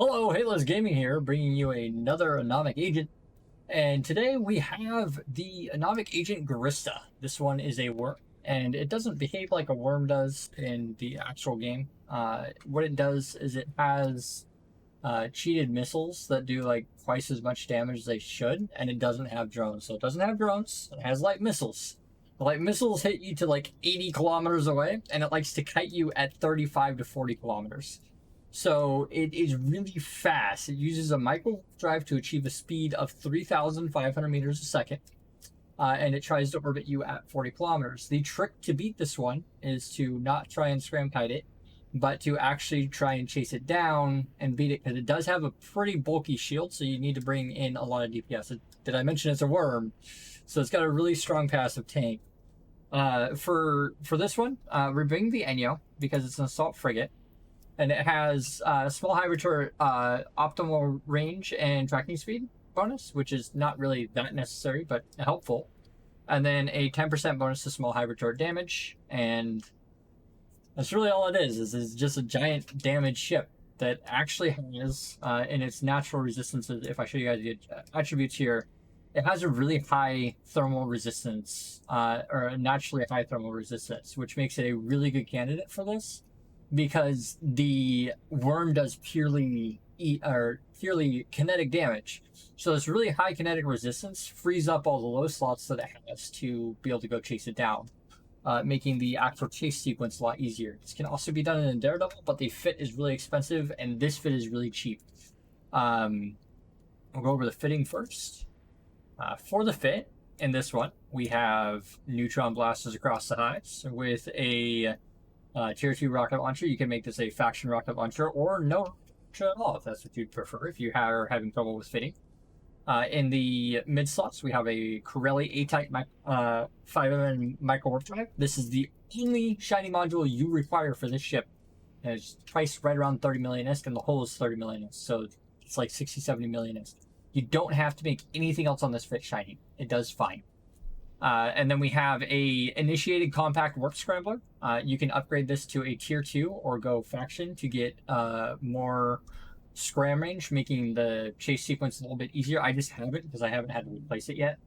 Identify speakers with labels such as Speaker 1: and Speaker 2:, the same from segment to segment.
Speaker 1: Hello, Halos Gaming here, bringing you another Anomic agent. And today we have the Anomic agent Gurista. This one is a worm, and it doesn't behave like a worm does in the actual game. What it does is it has cheated missiles that do like twice as much damage as they should, and it doesn't have drones. So it doesn't have drones, it has light missiles. The light missiles hit you to like 80 kilometers away, and it likes to kite you at 35 to 40 kilometers. So it is really fast. It uses a Microwarpdrive to achieve a speed of 3,500 meters a second, and it tries to orbit you at 40 kilometers. The trick to beat this one is to not try and scram kite it, but to actually try and chase it down and beat it, because it does have a pretty bulky shield, so you need to bring in a lot of DPS. Did I mention it's a worm? So it's got a really strong passive tank. For this one, we're bringing the Enyo because it's an assault frigate. And it has small high return, optimal range and tracking speed bonus, which is not really that necessary, but helpful. And then a 10% bonus to small high return damage. And that's really all it is. It's just a giant damage ship that actually has, in its natural resistances, if I show you guys the attributes here, it has a really high thermal resistance, or a naturally high thermal resistance, which makes it a really good candidate for this, because the worm does purely kinetic damage. So this really high kinetic resistance frees up all the low slots that it has to be able to go chase it down, making the actual chase sequence a lot easier. This can also be done in a Daredevil, but the fit is really expensive, and this fit is really cheap. We'll go over the fitting first. For the fit, in this one, we have neutron blasters across the hives with a tier 2 rocket launcher. You can make this a faction rocket launcher or no launcher at all if that's what you'd prefer, if you are having trouble with fitting. In the mid slots, we have a Coreli A-type 5mm Microwarpdrive. This is the only shiny module you require for this ship. And it's priced right around 30 million ISK, and the hull is 30 million ISK, so it's like 60, 70 million ISK. You don't have to make anything else on this fit shiny. It does fine. And then we have a initiated compact warp scrambler. You can upgrade this to a tier 2 or go faction to get more scram range, making the chase sequence a little bit easier. I just haven't because I haven't had to replace it yet.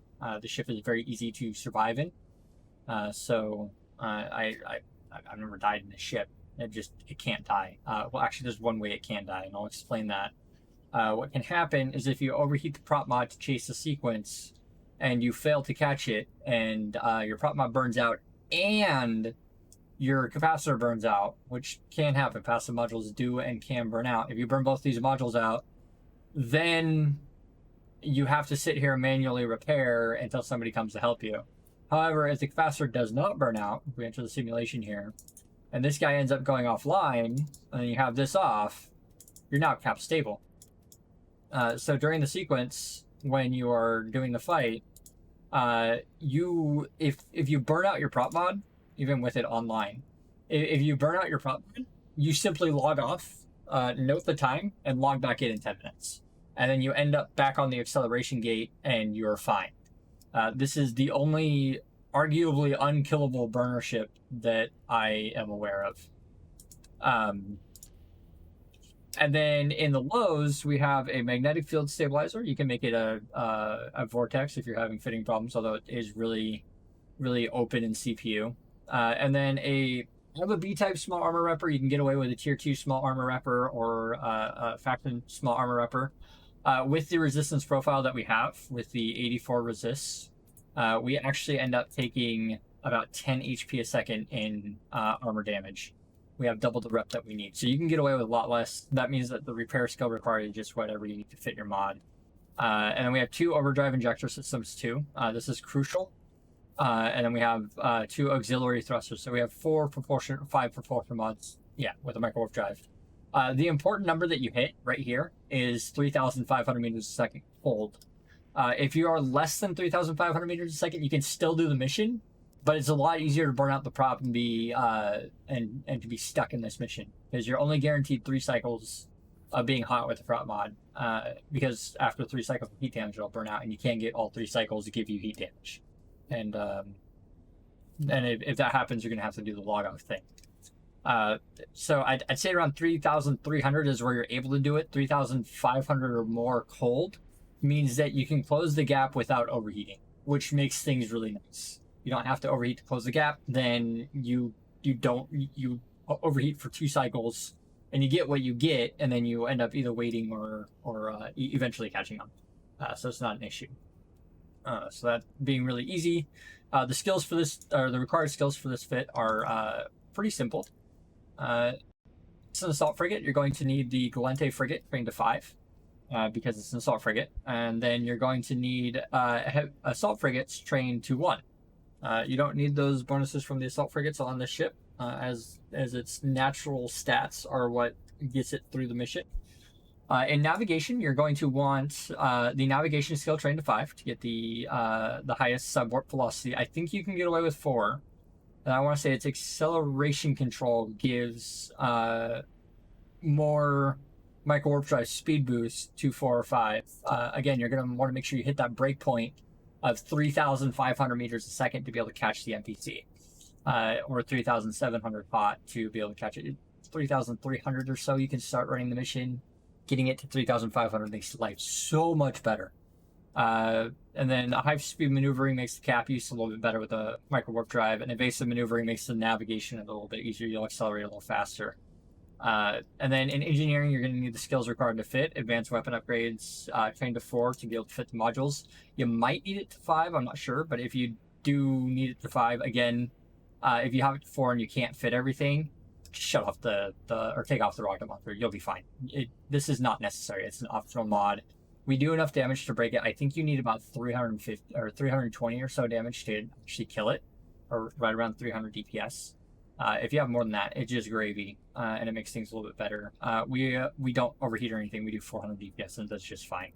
Speaker 1: The ship is very easy to survive in. So I've never died in this ship. It can't die. Well, actually, there's one way it can die, and I'll explain that. What can happen is if you overheat the prop mod to chase the sequence, and you fail to catch it, and your prop mod burns out, and your capacitor burns out, which can happen. Passive modules do and can burn out. If you burn both these modules out, then you have to sit here and manually repair until somebody comes to help you. However, if the capacitor does not burn out, if we enter the simulation here, and this guy ends up going offline, and you have this off, you're now cap stable. So during the sequence, when you are doing the fight, if you burn out your prop mod, even with it online, if you burn out your prop mod, you simply log off, note the time, and log back in 10 minutes. And then you end up back on the acceleration gate, and you're fine. This is the only arguably unkillable burner ship that I am aware of. And then in the lows, we have a magnetic field stabilizer. You can make it a vortex if you're having fitting problems, although it is really, really open in CPU. And then I have a B-type small armor repper. You can get away with a tier 2 small armor repper or a faction small armor repper. With the resistance profile that we have, with the 84 resists, we actually end up taking about 10 HP a second in armor damage. We have double the rep that we need. So you can get away with a lot less. That means that the repair skill required is just whatever you need to fit your mod. And then we have 2 Overdrive injector systems too. This is crucial. And then we have 2 auxiliary thrusters. So we have 5 propulsion mods, with a Microwarpdrive. The important number that you hit right here is 3,500 meters a second hold. If you are less than 3,500 meters a second, you can still do the mission, but it's a lot easier to burn out the prop and be and to be stuck in this mission, because you're only guaranteed 3 cycles of being hot with the prop mod, because after 3 cycles of heat damage it'll burn out, and you can't get all 3 cycles to give you heat damage. And if that happens, you're gonna have to do the log off thing. So I'd say around 3,300 is where you're able to do it. 3,500 or more cold means that you can close the gap without overheating, which makes things really nice. You don't have to overheat to close the gap. Then you overheat for 2 cycles, and you get what you get, and then you end up either waiting or eventually catching on. So it's not an issue. So that being really easy. The skills for this, or the required skills for this fit, are pretty simple. It's an assault frigate. You're going to need the Galente frigate trained to 5. Because it's an assault frigate, and then you're going to need assault frigates trained to 1. You don't need those bonuses from the assault frigates on this ship, as its natural stats are what gets it through the mission. In navigation, you're going to want the navigation skill trained to 5 to get the highest subwarp velocity. I think you can get away with 4. And I want to say its acceleration control gives more Microwarpdrive speed boost to 4 or 5. Again, you're going to want to make sure you hit that breakpoint of 3,500 meters a second to be able to catch the NPC, or 3,700 pot to be able to catch it. 3,300 or so, you can start running the mission. Getting it to 3,500 makes life so much better. And then a high-speed maneuvering makes the cap use a little bit better with a Microwarpdrive, and evasive maneuvering makes the navigation a little bit easier. You'll accelerate a little faster. And then in engineering, you're going to need the skills required to fit. Advanced weapon upgrades, trained to 4 to be able to fit the modules. You might need it to 5, I'm not sure, but if you do need it to 5, again, if you have it to 4 and you can't fit everything, just shut off or take off the rocket launcher. You'll be fine. This is not necessary. It's an optional mod. We do enough damage to break it. I think you need about 350 or 320 or so damage to actually kill it, or right around 300 DPS. If you have more than that, it's just gravy, and it makes things a little bit better. We don't overheat or anything. We do 400 DPS, and that's just fine.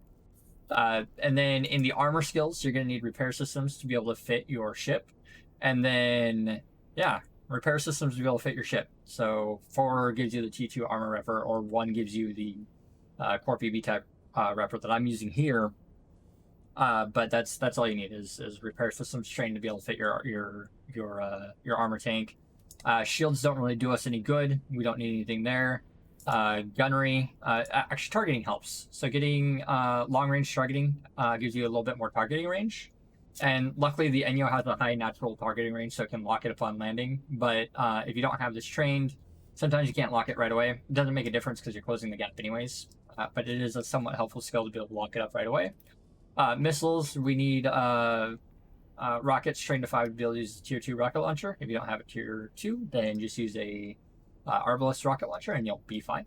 Speaker 1: And then in the armor skills, you're going to need repair systems to be able to fit your ship. And then, yeah, repair systems to be able to fit your ship. So 4 gives you the T2 armor repper, or 1 gives you the Corp EB type repper that I'm using here. But that's all you need is repair systems trained to be able to fit your armor tank. Shields don't really do us any good. We don't need anything there. Gunnery, actually targeting helps. So getting long range targeting gives you a little bit more targeting range. And luckily the Enyo has a high natural targeting range, so it can lock it upon landing. But if you don't have this trained, sometimes you can't lock it right away. It doesn't make a difference because you're closing the gap anyways. But it is a somewhat helpful skill to be able to lock it up right away. Missiles, we need rockets trained to 5 to be able to use the tier 2 rocket launcher. If you don't have a tier 2, then just use a Arbalest rocket launcher and you'll be fine.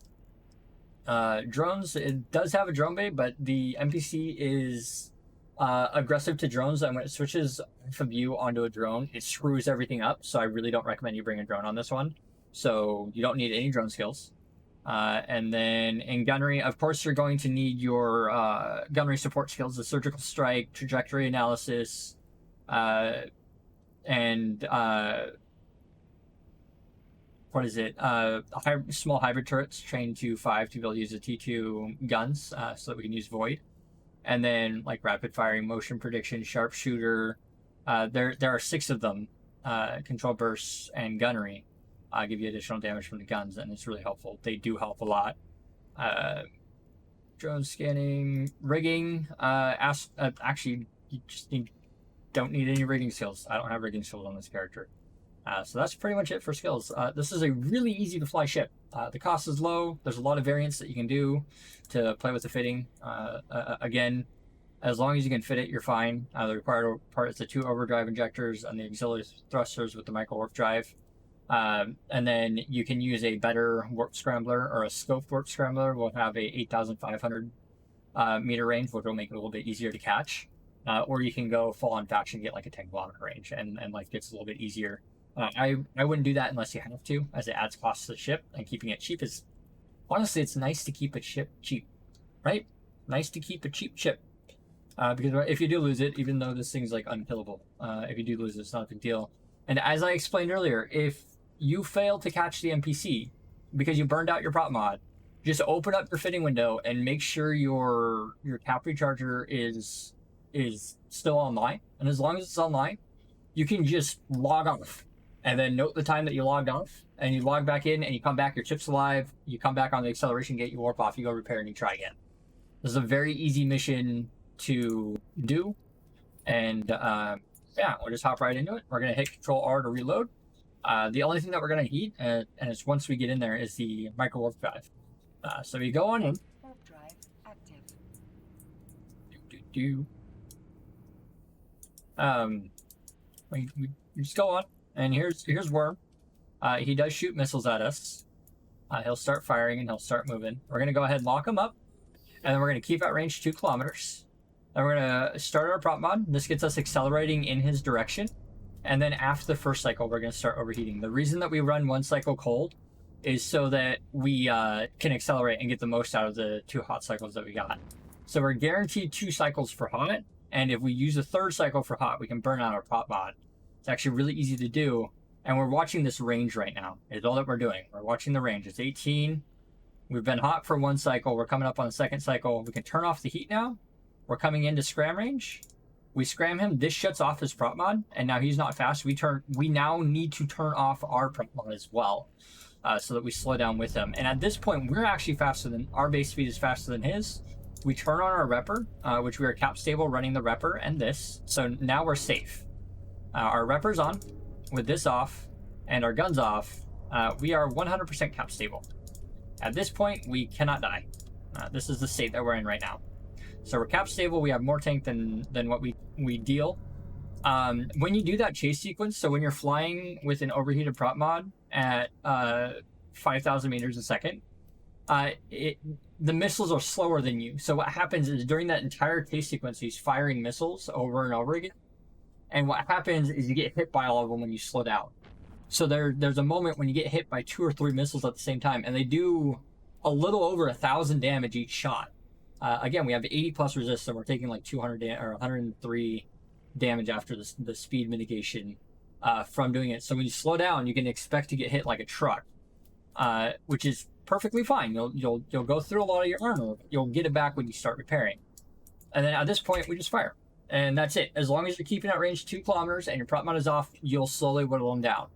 Speaker 1: Drones, it does have a drone bay, but the NPC is aggressive to drones, and when it switches from you onto a drone, it screws everything up, so I really don't recommend you bring a drone on this one. So you don't need any drone skills. And then in gunnery, of course, you're going to need your gunnery support skills, the surgical strike, trajectory analysis, and what is it? Small hybrid turrets trained to 5 to be able to use the T2 guns, so that we can use Void. And then like rapid firing, motion prediction, sharpshooter. There are 6 of them. Control bursts and gunnery give you additional damage from the guns, and it's really helpful. They do help a lot. Drone scanning, rigging. Actually, you just don't need any rigging skills. I don't have rigging skills on this character. So that's pretty much it for skills. This is a really easy to fly ship. The cost is low. There's a lot of variants that you can do to play with the fitting. Again, as long as you can fit it, you're fine. The required part is the 2 overdrive injectors and the auxiliary thrusters with the Microwarpdrive. And then you can use a better warp scrambler, or a scoped warp scrambler will have a 8,500 meter range, which will make it a little bit easier to catch. Or you can go full on faction and get like a 10-kilometer range, and life gets a little bit easier. I wouldn't do that unless you have to, as it adds cost to the ship, and keeping it cheap is, honestly, it's nice to keep a ship cheap, right? Nice to keep a cheap ship. Because if you do lose it, even though this thing's like unkillable, if you do lose it, it's not a big deal. And as I explained earlier, if you fail to catch the NPC because you burned out your prop mod, just open up your fitting window and make sure your cap recharger is still online. And as long as it's online, you can just log off and then note the time that you logged off, and you log back in, and you come back, your chip's alive, you come back on the acceleration gate, you warp off, you go repair, and you try again. This is a very easy mission to do, and yeah, we'll just hop right into it. We're going to hit Control-R to reload. The only thing that we're going to heat, and it's once we get in there, is the Microwarpdrive. So we go on in.
Speaker 2: Overdrive active.
Speaker 1: We just go on, and here's Worm. He does shoot missiles at us. He'll start firing and he'll start moving. We're gonna go ahead and lock him up, and then we're gonna keep at range 2 kilometers. And we're gonna start our prop mod. This gets us accelerating in his direction, and then after the first cycle, we're gonna start overheating. The reason that we run 1 cycle cold is so that we can accelerate and get the most out of the 2 hot cycles that we got. So we're guaranteed 2 cycles for hot, and if we use a 3rd cycle for hot, we can burn out our prop mod. It's actually really easy to do, and we're watching this range right now. It's all that we're doing. We're watching the range. It's 18. We've been hot for 1 cycle. We're coming up on the 2nd cycle. We can turn off the heat now. We're coming into scram range. We scram him. This shuts off his prop mod, and now he's not fast. We now need to turn off our prop mod as well, so that we slow down with him. And at this point, we're actually faster than our base speed is faster than his. We turn on our repper, which we are cap stable running the repper and this. So now we're safe. Our repper's on with this off and our guns off. We are 100% cap stable. At this point, we cannot die. This is the state that we're in right now. So we're cap stable. We have more tank than what we deal. When you do that chase sequence, so when you're flying with an overheated prop mod at 5,000 meters a second, the missiles are slower than you. So what happens is during that entire chase sequence, he's firing missiles over and over again. And what happens is you get hit by all of them when you slow down. So there's a moment when you get hit by 2 or 3 missiles at the same time, and they do a little over 1,000 damage each shot. Again, we have 80 plus resist, so we're taking like 200 or 103 damage after the speed mitigation from doing it. So when you slow down, you can expect to get hit like a truck, which is perfectly fine. You'll go through a lot of your armor. You'll get it back when you start repairing. And then at this point, we just fire. And that's it. As long as you're keeping at range 2 kilometers and your prop mod is off, you'll slowly whittle him down.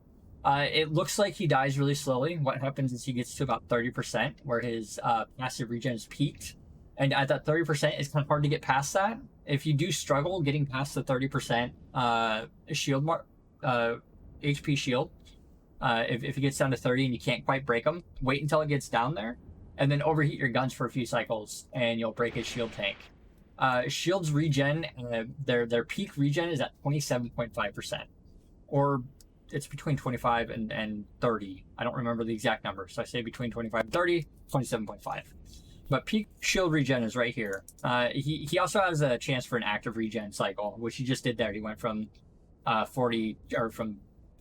Speaker 1: It looks like he dies really slowly. What happens is he gets to about 30%, where his passive regen is peaked. And at that 30%, it's kind of hard to get past that. If you do struggle getting past the 30% shield mark, HP shield, if it gets down to 30 and you can't quite break them, wait until it gets down there, and then overheat your guns for a few cycles, and you'll break his shield tank. Shield's regen, their peak regen is at 27.5%, or it's between 25 and 30. I don't remember the exact number, so I say between 25 and 30, 27.5. But peak shield regen is right here. He also has a chance for an active regen cycle, which he just did there. He went from 40 or from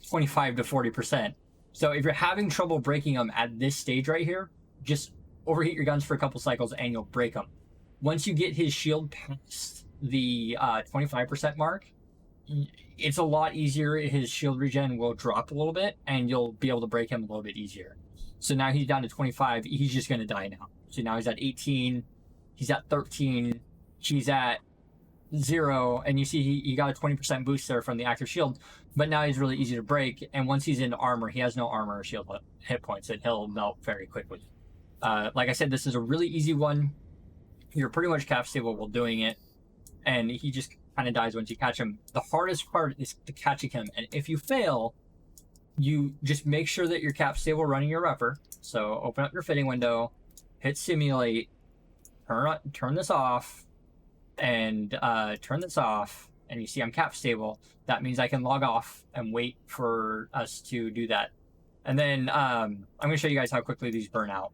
Speaker 1: 25 to 40%. So if you're having trouble breaking them at this stage right here, just overheat your guns for a couple cycles and you'll break them. Once you get his shield past the 25% mark, it's a lot easier. His shield regen will drop a little bit and you'll be able to break him a little bit easier. So now he's down to 25. He's just going to die now. So now he's at 18. He's at 13. He's at 0. And you see he got a 20% boost there from the active shield. But now he's really easy to break. And once he's in armor, he has no armor or shield hit points, and he'll melt very quickly. Like I said, this is a really easy one. You're pretty much cap stable while doing it. And he just kind of dies once you catch him. The hardest part is to catching him. And if you fail, you just make sure that you're cap stable running your repper. So open up your fitting window, hit simulate, turn this off, and turn this off. And you see I'm cap stable. That means I can log off and wait for us to do that. And then I'm going to show you guys how quickly these burn out.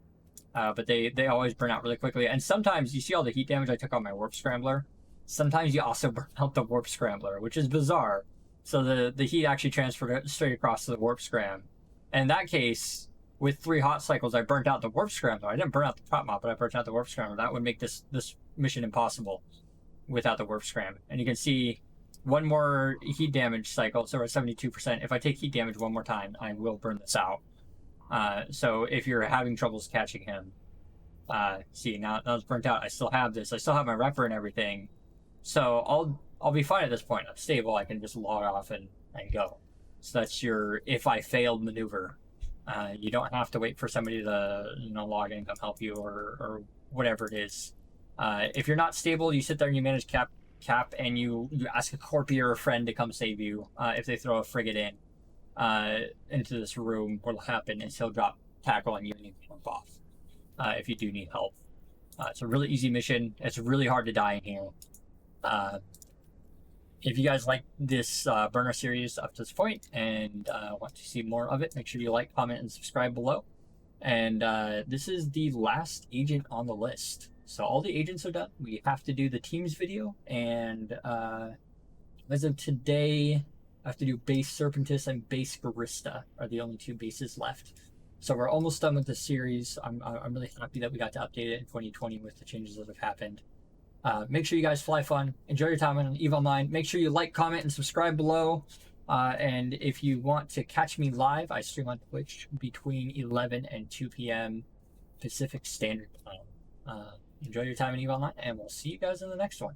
Speaker 1: But they always burn out really quickly. And sometimes you see all the heat damage I took on my warp scrambler. Sometimes you also burn out the warp scrambler, which is bizarre. So the heat actually transferred straight across to the warp scram. And in that case, with 3 hot cycles, I burnt out the warp scrambler. I didn't burn out the prop mod, but I burnt out the warp scrambler. That would make this mission impossible without the warp scram. And you can see one more heat damage cycle, so we're at 72%. If I take heat damage one more time, I will burn this out. So if you're having troubles catching him, see now it's burnt out. I still have this. I still have my repper and everything. So I'll be fine at this point. I'm stable. I can just log off and go. So that's your if I failed maneuver. You don't have to wait for somebody to log in and come help you or whatever it is. If you're not stable, you sit there and you manage cap, and you ask a corpy or a friend to come save you. If they throw a frigate into this room, what'll happen is he'll drop tackle and you need to jump off if you do need help. It's a really easy mission. It's really hard to die in here. If you guys like this burner series up to this point and want to see more of it, make sure you like, comment, and subscribe below. And this is the last agent on the list. So all the agents are done. We have to do the teams video, and as of today, I have to do base Serpentis and base Gurista are the only two bases left. So we're almost done with the series. I'm really happy that we got to update it in 2020 with the changes that have happened. Make sure you guys fly fun. Enjoy your time on EVE Online. Make sure you like, comment, and subscribe below. And if you want to catch me live, I stream on Twitch between 11 and 2 p.m. Pacific Standard Time. Enjoy your time in EVE Online, and we'll see you guys in the next one.